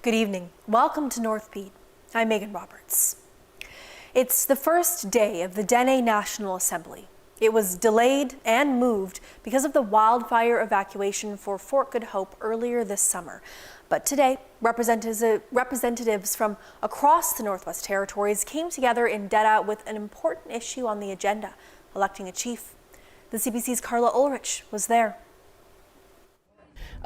Good evening. Welcome to Northbeat. I'm Megan Roberts. It's the first day of the Dene National Assembly. It was delayed and moved because of the wildfire evacuation for Fort Good Hope earlier this summer. But today, representatives from across the Northwest Territories came together in Deda with an important issue on the agenda, electing a chief. The CBC's Carla Ulrich was there.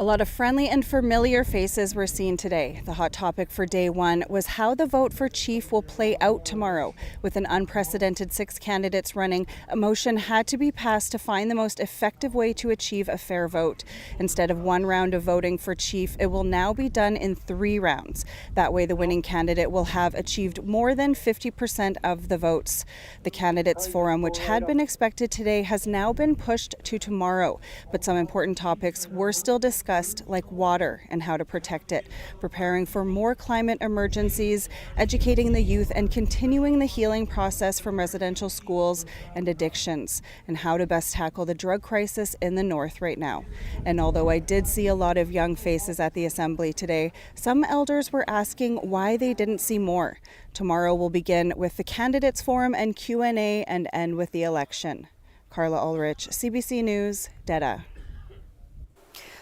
A lot of friendly and familiar faces were seen today. The hot topic for day one was how the vote for chief will play out tomorrow. With an unprecedented 6 candidates running, a motion had to be passed to find the most effective way to achieve a fair vote. Instead of one round of voting for chief, it will now be done in 3 rounds. That way, the winning candidate will have achieved more than 50% of the votes. The candidates forum, which had been expected today, has now been pushed to tomorrow. But some important topics were still discussed, like water and how to protect it, preparing for more climate emergencies, educating the youth, and continuing the healing process from residential schools and addictions, and how to best tackle the drug crisis in the North right now. And although I did see a lot of young faces at the Assembly today, some elders were asking why they didn't see more. Tomorrow will begin with the Candidates Forum and Q&A and end with the election. Carla Ulrich, CBC News, Deda.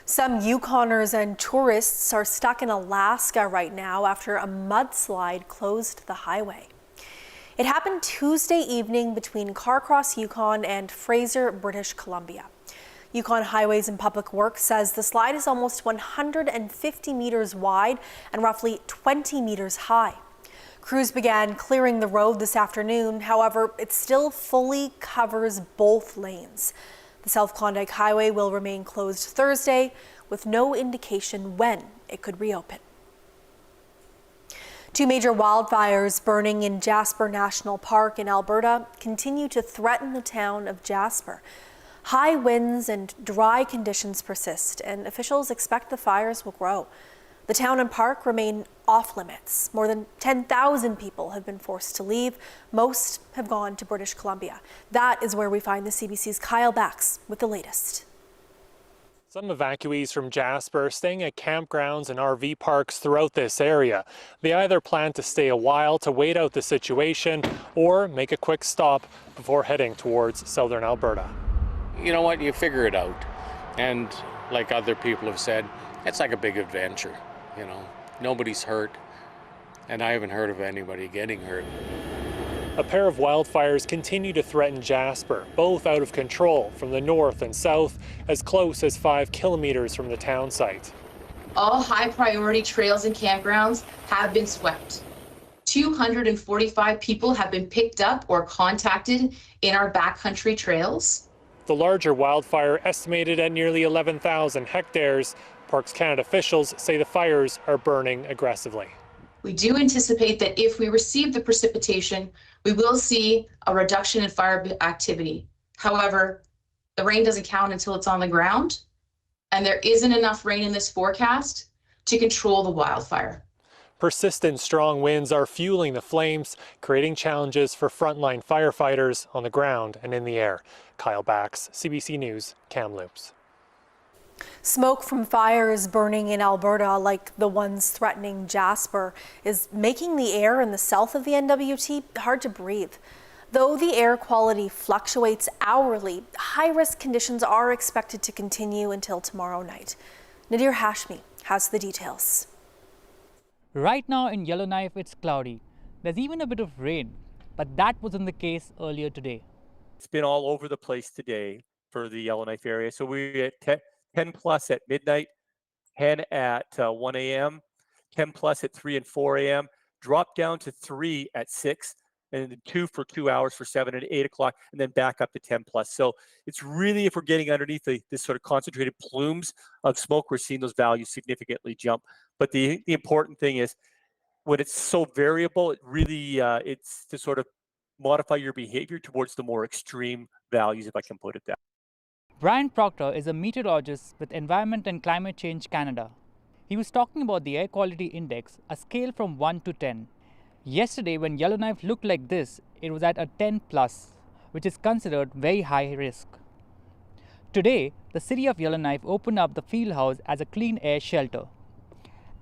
Some Yukoners and tourists are stuck in Alaska right now after a mudslide closed the highway. It happened Tuesday evening between Carcross, Yukon and Fraser, British Columbia. Yukon Highways and Public Works says the slide is almost 150 meters wide and roughly 20 meters high. Crews began clearing the road this afternoon. However, it still fully covers both lanes. The South Klondike Highway will remain closed Thursday, with no indication when it could reopen. 2 major wildfires burning in Jasper National Park in Alberta continue to threaten the town of Jasper. High winds and dry conditions persist, and officials expect the fires will grow. The town and park remain off limits. More than 10,000 people have been forced to leave. Most have gone to British Columbia. That is where we find the CBC's Kyle Bax with the latest. Some evacuees from Jasper staying at campgrounds and RV parks throughout this area. They either plan to stay a while to wait out the situation or make a quick stop before heading towards southern Alberta. You know what, you figure it out. And like other people have said, it's like a big adventure. You know, nobody's hurt, and I haven't heard of anybody getting hurt. A pair of wildfires continue to threaten Jasper, both out of control from the north and south, as close as 5 kilometers from the town site. All high priority trails and campgrounds have been swept. 245 people have been picked up or contacted in our backcountry trails. The larger wildfire, estimated at nearly 11,000 hectares, Parks Canada officials say the fires are burning aggressively. We do anticipate that if we receive the precipitation, we will see a reduction in fire activity. However, the rain doesn't count until it's on the ground, and there isn't enough rain in this forecast to control the wildfire. Persistent strong winds are fueling the flames, creating challenges for frontline firefighters on the ground and in the air. Kyle Bax, CBC News, Kamloops. Smoke from fires burning in Alberta, like the ones threatening Jasper, is making the air in the south of the NWT hard to breathe. Though the air quality fluctuates hourly, high-risk conditions are expected to continue until tomorrow night. Nadir Hashmi has the details. Right now in Yellowknife, it's cloudy. There's even a bit of rain, but that wasn't the case earlier today. It's been all over the place today for the Yellowknife area. So we're at 10 plus at midnight, 10 at 1 a.m., 10 plus at 3 and 4 a.m., drop down to 3 at 6, and then 2 for 2 hours for 7 and 8 o'clock, and then back up to 10 plus. So it's really, if we're getting underneath this sort of concentrated plumes of smoke, we're seeing those values significantly jump. But the important thing is, when it's so variable, it really it's to sort of modify your behavior towards the more extreme values, if I can put it that way. Brian Proctor is a meteorologist with Environment and Climate Change Canada. He was talking about the air quality index, a scale from 1 to 10. Yesterday, when Yellowknife looked like this, it was at a 10 plus, which is considered very high risk. Today, the city of Yellowknife opened up the field house as a clean air shelter.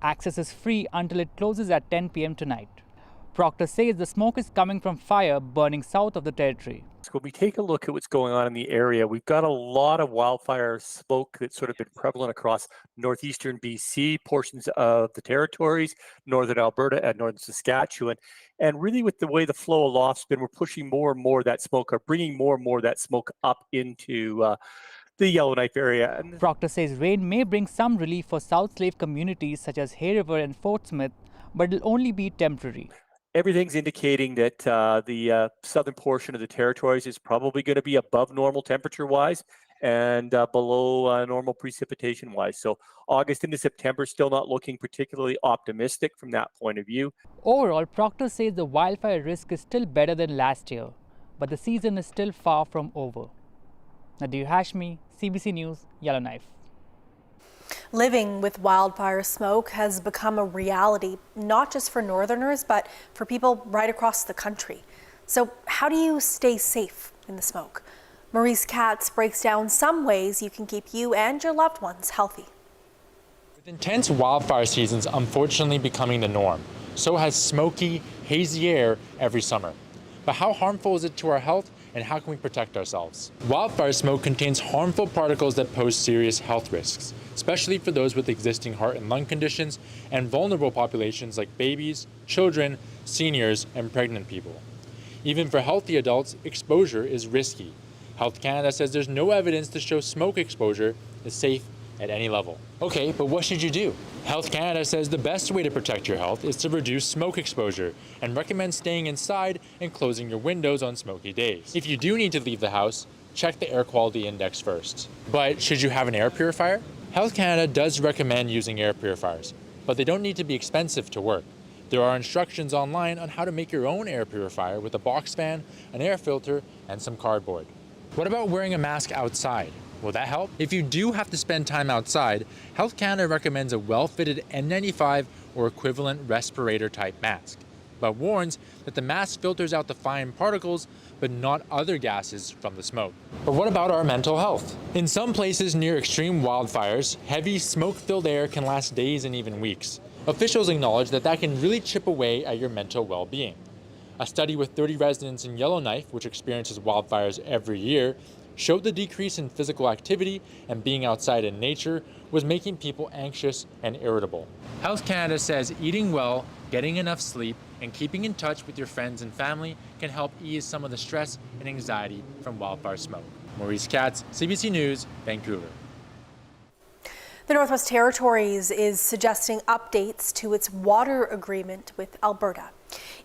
Access is free until it closes at 10 p.m. tonight. Proctor says the smoke is coming from fire burning south of the territory. So when we take a look at what's going on in the area, we've got a lot of wildfire smoke that's sort of been prevalent across northeastern BC, portions of the territories, northern Alberta and northern Saskatchewan. And really with the way the flow aloft's been, we're pushing more and more of that smoke, or bringing more and more of that smoke up into the Yellowknife area. Proctor says rain may bring some relief for South Slave communities such as Hay River and Fort Smith, but it'll only be temporary. Everything's indicating that the southern portion of the territories is probably going to be above normal temperature-wise and below normal precipitation-wise. So August into September still not looking particularly optimistic from that point of view. Overall, Proctor says the wildfire risk is still better than last year, but the season is still far from over. Nadir Hashmi, CBC News, Yellowknife. Living with wildfire smoke has become a reality, not just for Northerners, but for people right across the country. So how do you stay safe in the smoke? Maurice Katz breaks down some ways you can keep you and your loved ones healthy. With intense wildfire seasons unfortunately becoming the norm, so has smoky, hazy air every summer. But how harmful is it to our health, and how can we protect ourselves? Wildfire smoke contains harmful particles that pose serious health risks, especially for those with existing heart and lung conditions and vulnerable populations like babies, children, seniors, and pregnant people. Even for healthy adults, exposure is risky. Health Canada says there's no evidence to show smoke exposure is safe at any level. Okay, but what should you do? Health Canada says the best way to protect your health is to reduce smoke exposure and recommends staying inside and closing your windows on smoky days. If you do need to leave the house, check the air quality index first. But should you have an air purifier? Health Canada does recommend using air purifiers, but they don't need to be expensive to work. There are instructions online on how to make your own air purifier with a box fan, an air filter, and some cardboard. What about wearing a mask outside? Will that help? If you do have to spend time outside, Health Canada recommends a well-fitted N95 or equivalent respirator-type mask, but warns that the mask filters out the fine particles, but not other gases from the smoke. But what about our mental health? In some places near extreme wildfires, heavy smoke-filled air can last days and even weeks. Officials acknowledge that can really chip away at your mental well-being. A study with 30 residents in Yellowknife, which experiences wildfires every year, showed the decrease in physical activity and being outside in nature was making people anxious and irritable. Health Canada says eating well, getting enough sleep, and keeping in touch with your friends and family can help ease some of the stress and anxiety from wildfire smoke. Maurice Katz, CBC News, Vancouver. The Northwest Territories is suggesting updates to its water agreement with Alberta.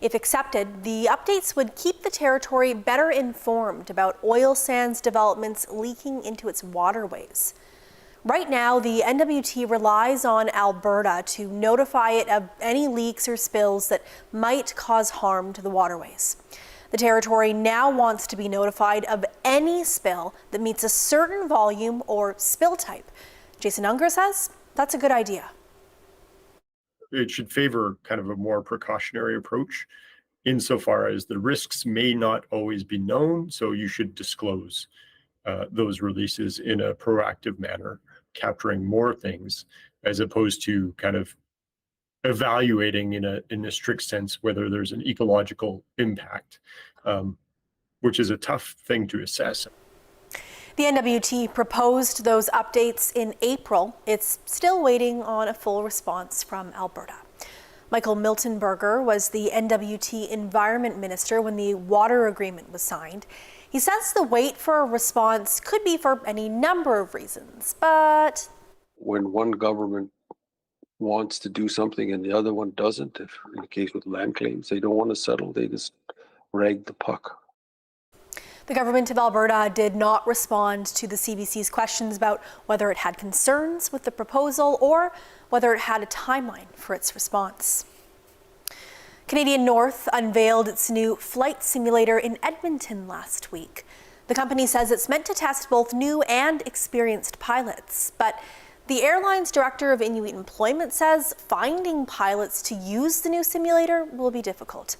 If accepted, the updates would keep the territory better informed about oil sands developments leaking into its waterways. Right now, the NWT relies on Alberta to notify it of any leaks or spills that might cause harm to the waterways. The territory now wants to be notified of any spill that meets a certain volume or spill type. Jason Unger says that's a good idea. It should favor kind of a more precautionary approach insofar as the risks may not always be known, so you should disclose those releases in a proactive manner, capturing more things as opposed to kind of evaluating in a strict sense whether there's an ecological impact, which is a tough thing to assess. The NWT proposed those updates in April. It's still waiting on a full response from Alberta. Michael Miltenberger was the NWT Environment Minister when the water agreement was signed. He says the wait for a response could be for any number of reasons, but when one government wants to do something and the other one doesn't, if in the case with land claims, they don't want to settle, they just rag the puck. The government of Alberta did not respond to the CBC's questions about whether it had concerns with the proposal or whether it had a timeline for its response. Canadian North unveiled its new flight simulator in Edmonton last week. The company says it's meant to test both new and experienced pilots, but the airline's director of Inuit employment says finding pilots to use the new simulator will be difficult.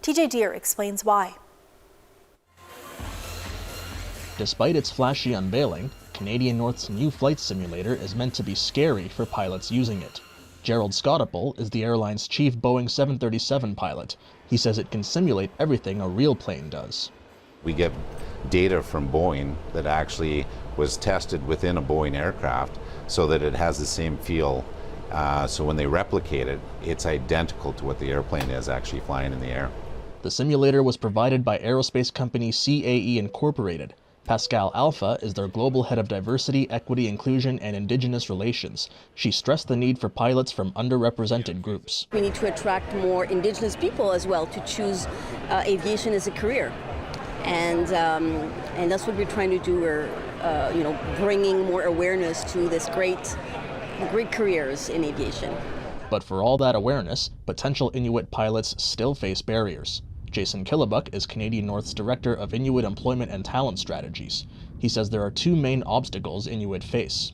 TJ Deer explains why. Despite its flashy unveiling, Canadian North's new flight simulator is meant to be scary for pilots using it. Gerald Scottapel is the airline's chief Boeing 737 pilot. He says it can simulate everything a real plane does. We get data from Boeing that actually was tested within a Boeing aircraft so that it has the same feel. So when they replicate it, it's identical to what the airplane is actually flying in the air. The simulator was provided by aerospace company CAE Incorporated. Pascal Alpha is their global head of diversity, equity, inclusion, and indigenous relations. She stressed the need for pilots from underrepresented groups. We need to attract more indigenous people as well to choose aviation as a career. And that's what we're trying to do. We're bringing more awareness to this great careers in aviation. But for all that awareness, potential Inuit pilots still face barriers. Jason Killebuck is Canadian North's Director of Inuit Employment and Talent Strategies. He says there are two main obstacles Inuit face.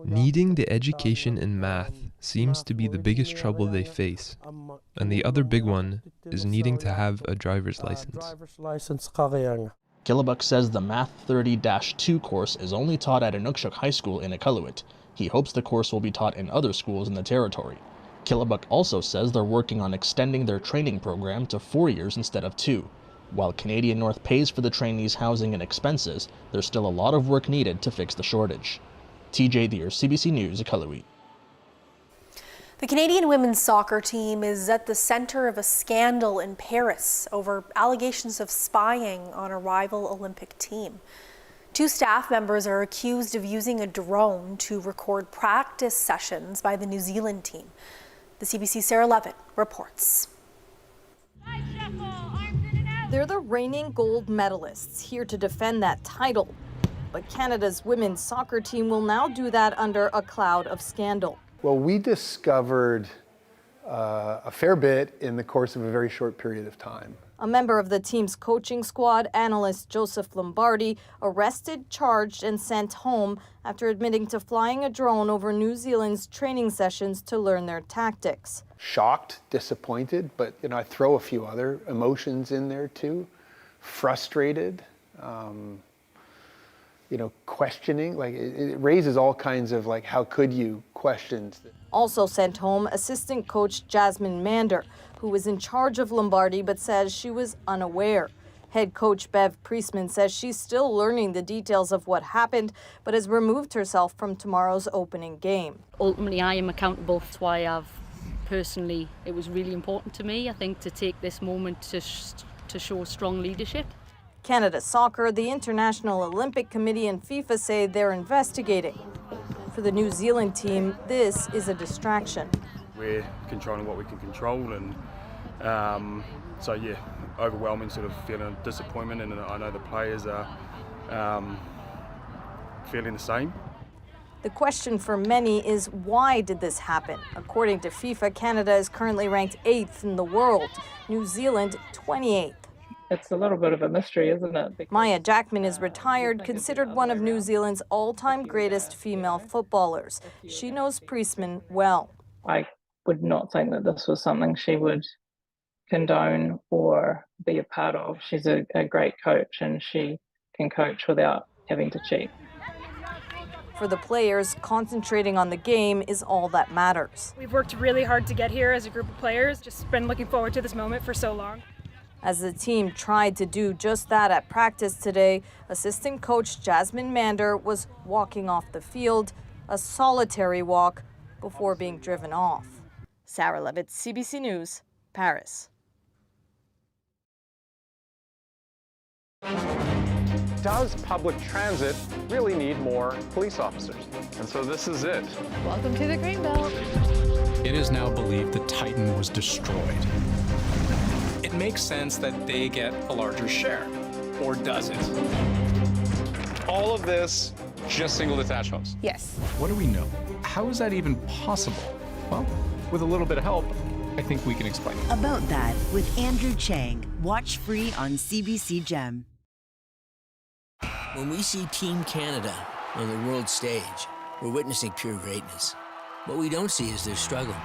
Needing the education in math seems to be the biggest trouble they face. And the other big one is needing to have a driver's license. Killebuck says the Math 30-2 course is only taught at Inukshuk High School in Iqaluit. He hopes the course will be taught in other schools in the territory. Killebuck also says they're working on extending their training program to 4 years instead of 2. While Canadian North pays for the trainees' housing and expenses, there's still a lot of work needed to fix the shortage. TJ Deer, CBC News, Iqaluit. The Canadian women's soccer team is at the center of a scandal in Paris over allegations of spying on a rival Olympic team. 2 staff members are accused of using a drone to record practice sessions by the New Zealand team. The CBC's Sarah Levitt reports. They're the reigning gold medalists, here to defend that title. But Canada's women's soccer team will now do that under a cloud of scandal. Well, we discovered a fair bit in the course of a very short period of time. A member of the team's coaching squad, analyst Joseph Lombardi, arrested, charged, and sent home after admitting to flying a drone over New Zealand's training sessions to learn their tactics. Shocked, disappointed, but I throw a few other emotions in there too. Frustrated, questioning. Like it raises all kinds of how could you questions. Also sent home assistant coach Jasmine Mander, who was in charge of Lombardi but says she was unaware. Head coach Bev Priestman says she's still learning the details of what happened, but has removed herself from tomorrow's opening game. Ultimately, I am accountable. That's why it was really important to me, I think, to take this moment to show strong leadership. Canada Soccer, the International Olympic Committee, and FIFA say they're investigating. For the New Zealand team, this is a distraction. We're controlling what we can control, and overwhelming sort of feeling of disappointment, and I know the players are feeling the same. The question for many is, why did this happen? According to FIFA, Canada is currently ranked 8th in the world, New Zealand 28th. It's a little bit of a mystery, isn't it? Maya Jackman is retired, considered one of New Zealand's all-time greatest female footballers. She knows Priestman well. I would not think that this was something she would condone or be a part of. She's a great coach, and she can coach without having to cheat. For the players, concentrating on the game is all that matters. We've worked really hard to get here as a group of players, just been looking forward to this moment for so long. As the team tried to do just that at practice today, assistant coach Jasmine Mander was walking off the field, a solitary walk, before being driven off. Sarah Levitt, CBC News, Paris. Does public transit really need more police officers? And so this is it. Welcome to the Greenbelt. It is now believed that Titan was destroyed. It makes sense that they get a larger share, or does it? All of this, just single detached homes. Yes. What do we know? How is that even possible? Well, with a little bit of help, I think we can explain it. About that with Andrew Chang. Watch free on CBC Gem. When we see Team Canada on the world stage, we're witnessing pure greatness. What we don't see is their struggle.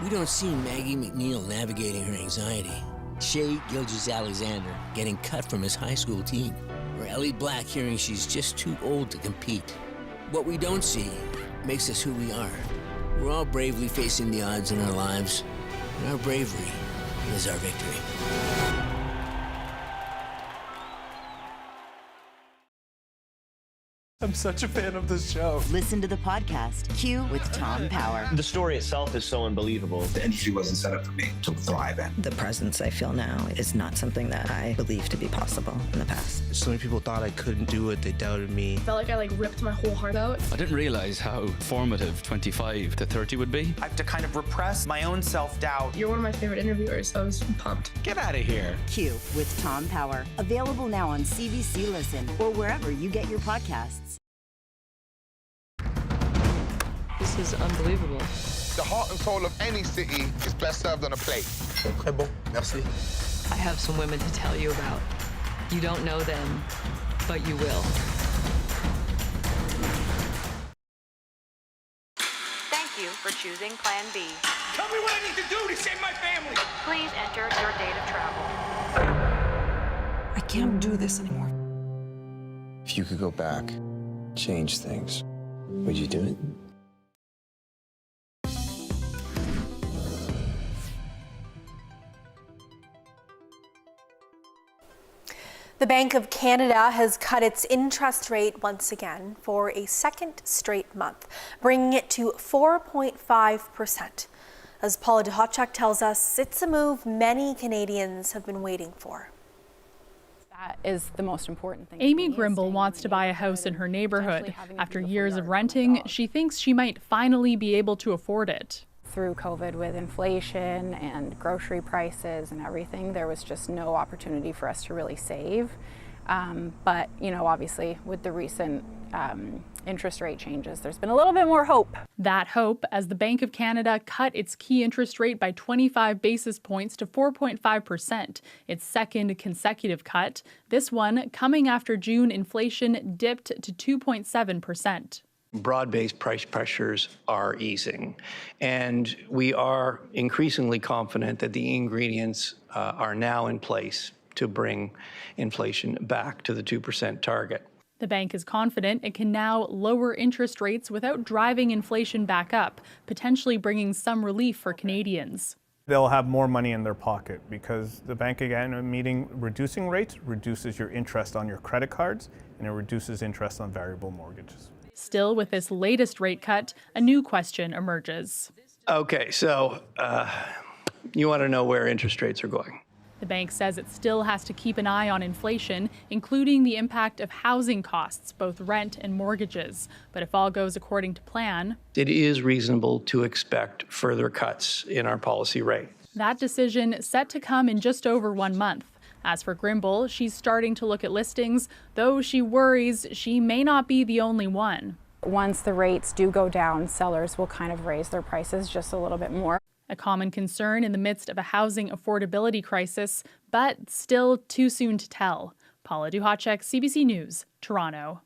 We don't see Maggie McNeil navigating her anxiety, Shea Gilgeous-Alexander getting cut from his high school team, or Ellie Black hearing she's just too old to compete. What we don't see makes us who we are. We're all bravely facing the odds in our lives, and our bravery is our victory. I'm such a fan of this show. Listen to the podcast, Q with Tom Power. The story itself is so unbelievable. The industry wasn't set up for me to thrive in. The presence I feel now is not something that I believed to be possible in the past. So many people thought I couldn't do it. They doubted me. I felt like I ripped my whole heart out. I didn't realize how formative 25 to 30 would be. I have to kind of repress my own self-doubt. You're one of my favorite interviewers. I was pumped. Get out of here. Q with Tom Power. Available now on CBC Listen or wherever you get your podcasts. This is unbelievable. The heart and soul of any city is best served on a plate. Très bon, merci. I have some women to tell you about. You don't know them, but you will. Thank you for choosing Plan B. Tell me what I need to do to save my family. Please enter your date of travel. I can't do this anymore. If you could go back, change things, would you do it? The Bank of Canada has cut its interest rate once again for a second straight month, bringing it to 4.5%. As Paula Duhotchuk tells us, it's a move many Canadians have been waiting for. That is the most important thing. Amy Grimble wants to buy a house in her neighborhood. After years of renting, she thinks she might finally be able to afford it. Through COVID, with inflation and grocery prices and everything, there was just no opportunity for us to really save. But, you know, obviously with the recent interest rate changes, there's been a little bit more hope. That hope, as the Bank of Canada cut its key interest rate by 25 basis points to 4.5%, its second consecutive cut, this one coming after June inflation dipped to 2.7%. Broad-based price pressures are easing, and we are increasingly confident that the ingredients are now in place to bring inflation back to the 2% target. The bank is confident it can now lower interest rates without driving inflation back up, potentially bringing some relief for Canadians. They'll have more money in their pocket because the bank, again, reducing rates reduces your interest on your credit cards and it reduces interest on variable mortgages. Still, with this latest rate cut, a new question emerges. Okay, so you want to know where interest rates are going. The bank says it still has to keep an eye on inflation, including the impact of housing costs, both rent and mortgages. But if all goes according to plan, it is reasonable to expect further cuts in our policy rate. That decision set to come in just over 1 month. As for Grimble, she's starting to look at listings, though she worries she may not be the only one. Once the rates do go down, sellers will kind of raise their prices just a little bit more. A common concern in the midst of a housing affordability crisis, but still too soon to tell. Paula Duhotchuk, CBC News, Toronto.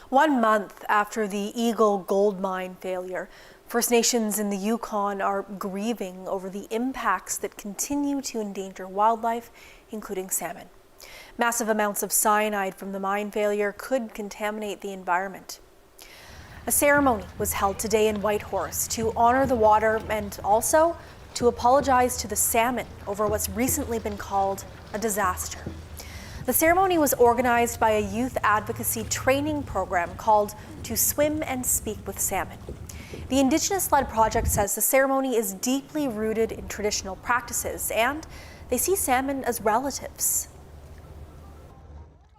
1 month after the Eagle gold mine failure, First Nations in the Yukon are grieving over the impacts that continue to endanger wildlife, including salmon. Massive amounts of cyanide from the mine failure could contaminate the environment. A ceremony was held today in Whitehorse to honor the water and also to apologize to the salmon over what's recently been called a disaster. The ceremony was organized by a youth advocacy training program called To Swim and Speak with Salmon. The Indigenous-led project says the ceremony is deeply rooted in traditional practices and they see salmon as relatives.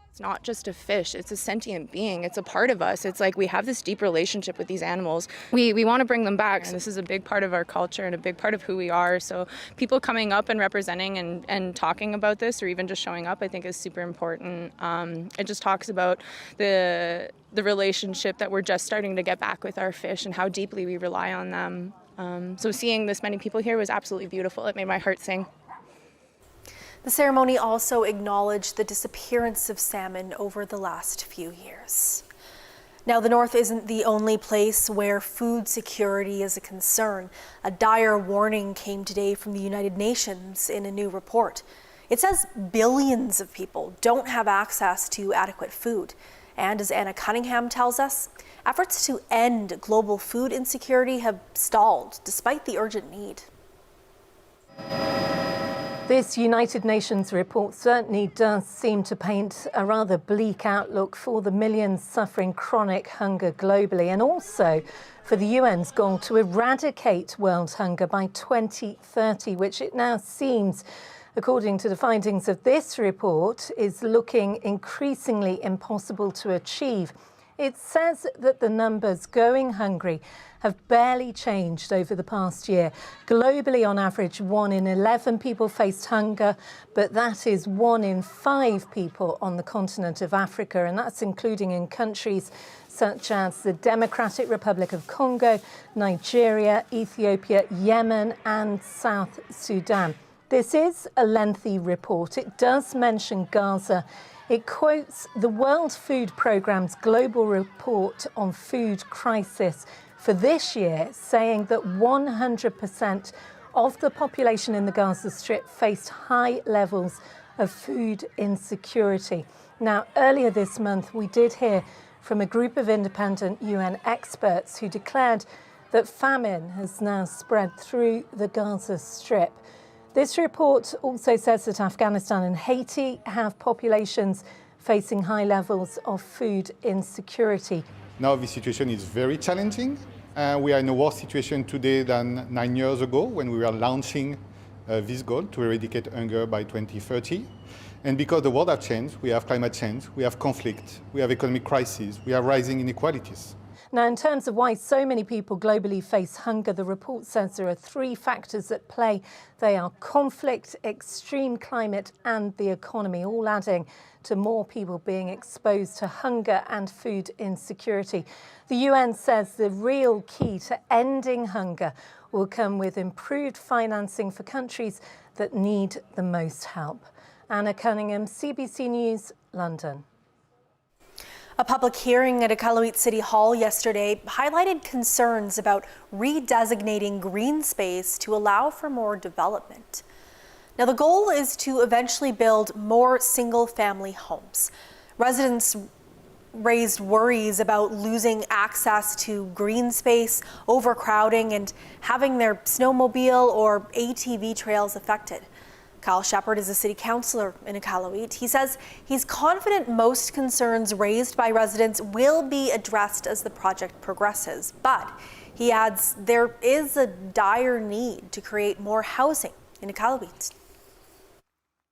It's not just a fish, it's a sentient being. It's a part of us. It's like we have this deep relationship with these animals. We want to bring them back. And this is a big part of our culture and a big part of who we are. So people coming up and representing and talking about this or even just showing up, I think is super important. It just talks about the relationship that we're just starting to get back with our fish and how deeply we rely on them. So seeing this many people here was absolutely beautiful. It made my heart sing. The ceremony also acknowledged the disappearance of salmon over the last few years. Now, the North isn't the only place where food security is a concern. A dire warning came today from the United Nations in a new report. It says billions of people don't have access to adequate food, And as Anna Cunningham tells us, efforts to end global food insecurity have stalled despite the urgent need. This United Nations report certainly does seem to paint a rather bleak outlook for the millions suffering chronic hunger globally, and also for the UN's goal to eradicate world hunger by 2030, which it now seems, according to the findings of this report, is looking increasingly impossible to achieve. It says that the numbers going hungry have barely changed over the past year. Globally, on average, 1 in 11 people faced hunger, but that is 1 in 5 people on the continent of Africa, and that's including in countries such as the Democratic Republic of Congo, Nigeria, Ethiopia, Yemen, and South Sudan. This is a lengthy report. It does mention Gaza. It quotes the World Food Programme's global report on food crisis for this year, saying that 100% of the population in the Gaza Strip faced high levels of food insecurity. Now, earlier this month, we did hear from a group of independent UN experts who declared that famine has now spread through the Gaza Strip. This report also says that Afghanistan and Haiti have populations facing high levels of food insecurity. Now the situation is very challenging. We are in a worse situation today than 9 years ago when we were launching this goal to eradicate hunger by 2030. And because the world has changed, we have climate change, we have conflict, we have economic crises, we have rising inequalities. Now, in terms of why so many people globally face hunger, the report says there are 3 factors at play. They are conflict, extreme climate, and the economy, all adding to more people being exposed to hunger and food insecurity. The UN says the real key to ending hunger will come with improved financing for countries that need the most help. Anna Cunningham, CBC News, London. A public hearing at Iqaluit City Hall yesterday highlighted concerns about redesignating green space to allow for more development. Now, the goal is to eventually build more single-family homes. Residents raised worries about losing access to green space, overcrowding, and having their snowmobile or ATV trails affected. Kyle Shepard is a city councillor in Iqaluit. He says he's confident most concerns raised by residents will be addressed as the project progresses. But he adds there is a dire need to create more housing in Iqaluit.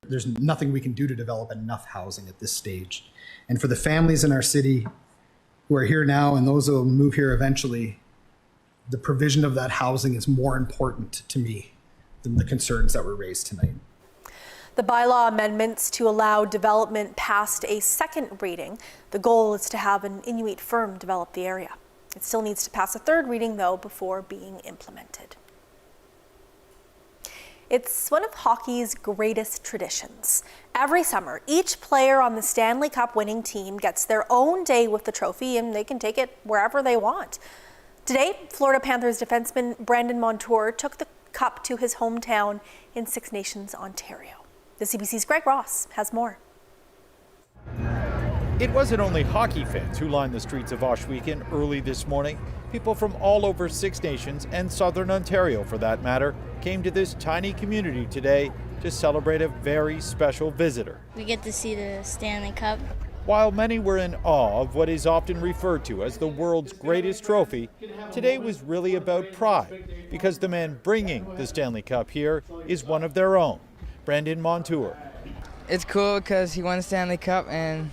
There's nothing we can do to develop enough housing at this stage. And for the families in our city who are here now and those who will move here eventually, the provision of that housing is more important to me than the concerns that were raised tonight. The bylaw amendments to allow development passed a second reading. The goal is to have an Inuit firm develop the area. It still needs to pass a third reading, though, before being implemented. It's one of hockey's greatest traditions. Every summer, each player on the Stanley Cup winning team gets their own day with the trophy, and they can take it wherever they want. Today, Florida Panthers defenseman Brandon Montour took the cup to his hometown in Six Nations, Ontario. The CBC's Greg Ross has more. It wasn't only hockey fans who lined the streets of Ohsweken early this morning. People from all over Six Nations and southern Ontario, for that matter, came to this tiny community today to celebrate a very special visitor. We get to see the Stanley Cup. While many were in awe of what is often referred to as the world's greatest trophy, today was really about pride, because the man bringing the Stanley Cup here is one of their own, Brandon Montour. It's cool because he won the Stanley Cup and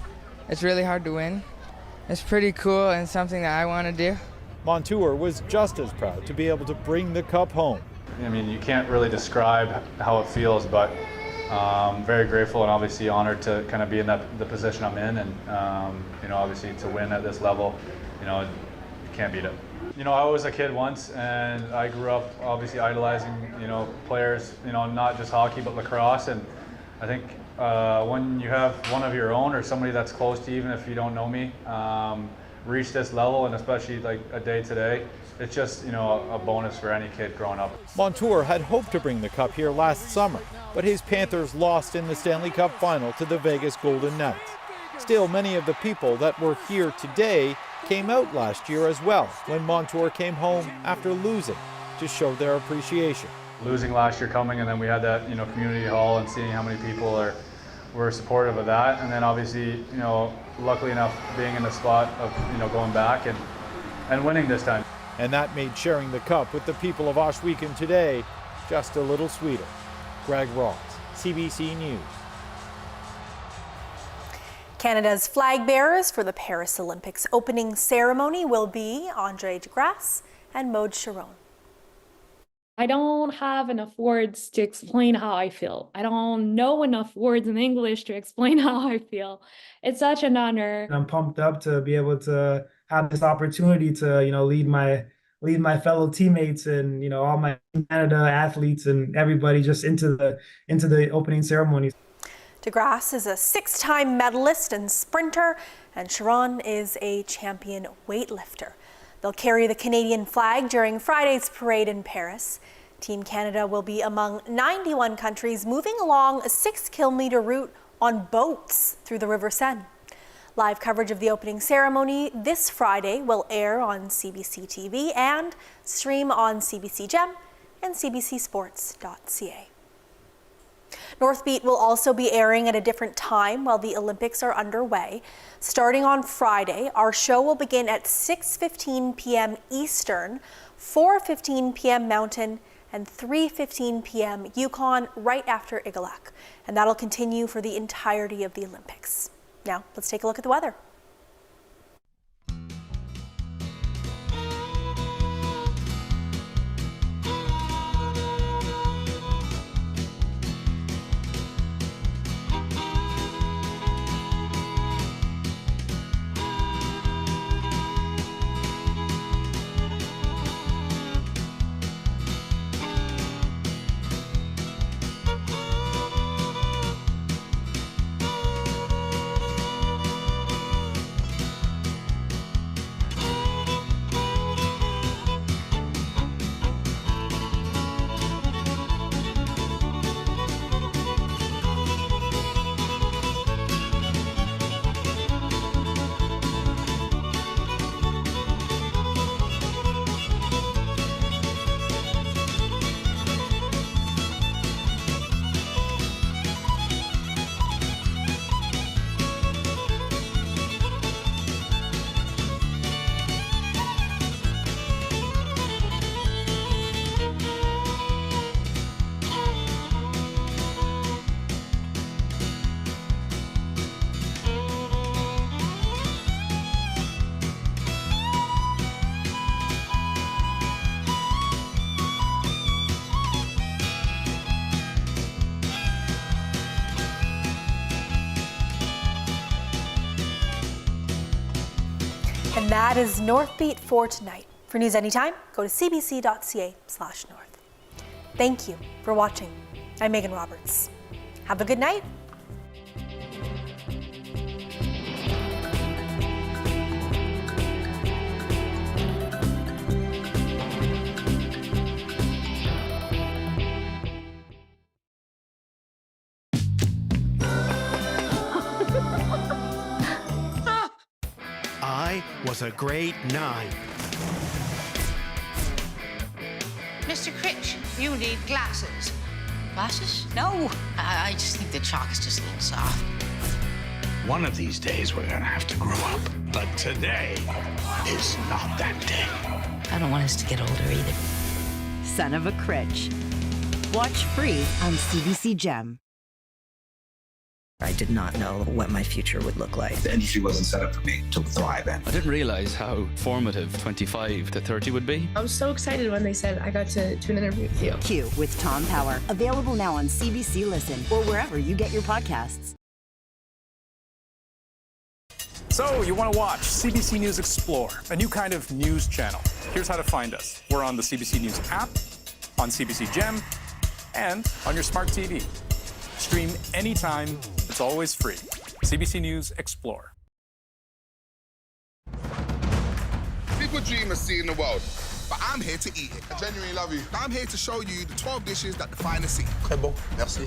it's really hard to win. It's pretty cool and something that I want to do. Montour was just as proud to be able to bring the cup home. I mean, you can't really describe how it feels, but very grateful and obviously honored to kind of be in the position I'm in, and obviously to win at this level, you can't beat it. I was a kid once, and I grew up obviously idolizing, players, not just hockey but lacrosse, and I think when you have one of your own or somebody that's close to you, even if you don't know me, reach this level, and especially like a day today, it's just a bonus for any kid growing up. Montour had hoped to bring the cup here last summer, but his Panthers lost in the Stanley Cup final to the Vegas Golden Knights. Still, many of the people that were here today came out last year as well when Montour came home after losing to show their appreciation. Losing last year coming, and then we had that community hall and seeing how many people were supportive of that, and then obviously luckily enough being in the spot of going back and winning this time. And that made sharing the cup with the people of Ohsweken today just a little sweeter. Greg Ross, CBC News. Canada's flag bearers for the Paris Olympics opening ceremony will be Andre DeGrasse and Maud Sharon. I don't have enough words to explain how I feel. I don't know enough words in English to explain how I feel. It's such an honor. I'm pumped up to be able to have this opportunity to, lead my fellow teammates and, all my Canada athletes and everybody just into the opening ceremony. DeGrasse is a 6-time medalist and sprinter, and Sharon is a champion weightlifter. They'll carry the Canadian flag during Friday's parade in Paris. Team Canada will be among 91 countries moving along a 6-kilometer route on boats through the River Seine. Live coverage of the opening ceremony this Friday will air on CBC TV and stream on CBC Gem and cbcsports.ca. Northbeat will also be airing at a different time while the Olympics are underway. Starting on Friday, our show will begin at 6:15 p.m. Eastern, 4:15 p.m. Mountain, and 3:15 p.m. Yukon right after Igalak. And that'll continue for the entirety of the Olympics. Now, let's take a look at the weather. And that is Northbeat for tonight. For news anytime, go to cbc.ca/north. Thank you for watching. I'm Megan Roberts. Have a good night. I was a grade 9. Mr. Critch, you need glasses. Glasses? No, I just think the chalk is just a little soft. One of these days we're gonna have to grow up. But today is not that day. I don't want us to get older either. Son of a Critch. Watch free on CBC Gem. I did not know what my future would look like. The industry wasn't set up for me to thrive in. I didn't realize how formative 25 to 30 would be. I was so excited when they said I got to do an interview with you. Q with Tom Power. Available now on CBC Listen or wherever you get your podcasts. So you want to watch CBC News Explore, a new kind of news channel. Here's how to find us. We're on the CBC News app, on CBC Gem, and on your smart TV. Stream anytime. It's always free. CBC News Explore. People dream of seeing the world, but I'm here to eat it. I genuinely love you. I'm here to show you the 12 dishes that define the city. Très bon. Merci.